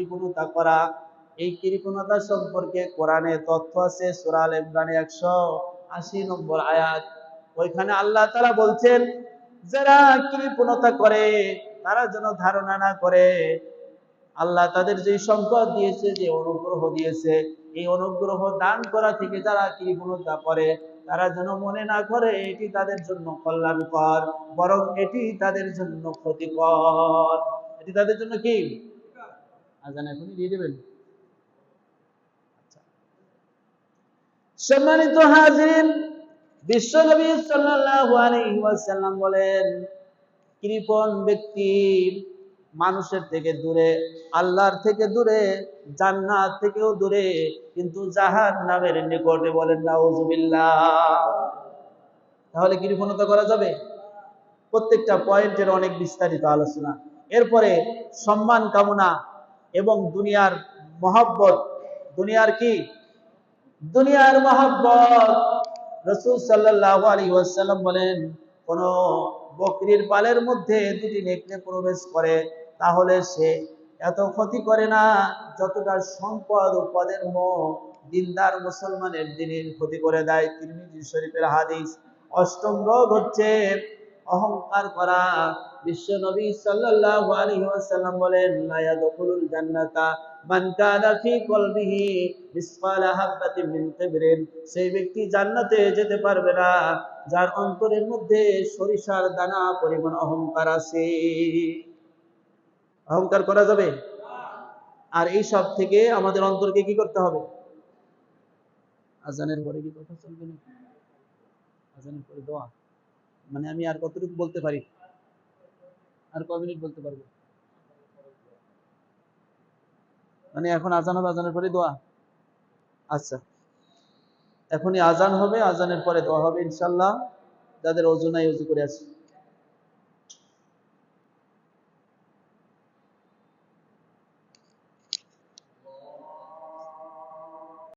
কৃপণতা করা, এই কৃপণতা সম্পর্কে কোরআনে তথ্য আছে। সূরা আল ইমরান 180 নম্বর আয়াত। ওইখানে আল্লাহ তাআলা বলছেন, যারা কৃপণতা করে তারা যেন ধারণা না করে আল্লাহ তাদের যে সম্পদ দিয়েছে, যে অনুগ্রহ দিয়েছে, এই অনুগ্রহ দান করা থেকে যারা কৃপণতা করে তারা যেন মনে না করে এটি তাদের জন্য কল্যাণকর, বরং এটি তাদের জন্য ক্ষতিকর। এটি তাদের জন্য কি? আজান এখনই দিয়ে দেবেন। সম্মানিত হাজিরিন, বিশ্বনবী সাল্লাল্লাহু আলাইহি ওয়াসাল্লাম বলেন, কৃপণ ব্যক্তি মানুষের থেকে দূরে, আল্লাহর থেকে দূরে, জান্নাত থেকেও দূরে, কিন্তু জাহান্নামের নিকটে। বলেন নাউজুবিল্লাহ। তাহলে কৃপণতা করা যাবে? প্রত্যেকটা পয়েন্টের অনেক বিস্তারিত আলোচনা। এরপরে সম্মান কামনা এবং দুনিয়ার মহব্বত। দুনিয়ার কি? দুনিয়ার মহব্বত। রাসূল সাল্লাল্লাহু আলাইহি ওয়াসাল্লাম বলেন, কোন বকরির পালের মধ্যে দুটি নেকড়ে প্রবেশ করে তাহলে সে এত ক্ষতি করে না যতটা সম্পদ ও পদের মোহ দিনদার মুসলমানের দিনের ক্ষতি করে দেয়। তিরমিজি শরীফের হাদিস। অষ্টম রোগ হচ্ছে অহংকার করা। বিশ্ব নবী সাল্লাল্লাহু আলাইহি ওয়াসাল্লাম বলেন, লা ইয়াদখুলুল জান্নাতা মান কানা ফি কলবিহি মিসকালা হাববাতিন মিন কিবরিন। সেই ব্যক্তি জান্নাতে যেতে পারবে না যার অন্তরের মধ্যে সরিষার দানা পরিমাণ অহংকার আছে। অহংকার করা যাবে? আর এই সব থেকে আমাদের অন্তরকে কি করতে হবে? আজানের পরে কি কথা চলবে না? আজানের পরে দোয়া, মানে আমি আর কতটুকু বলতে পারি? আর কয় মিনিট বলতে পারবো? মানে এখন আজান হবে, আজানের পরে দোয়া। আচ্ছা, এখনই আজান হবে, আজানের পরে দোয়া হবে ইনশাআল্লাহ। যাদের ওযু নাই ওযু করে আসি।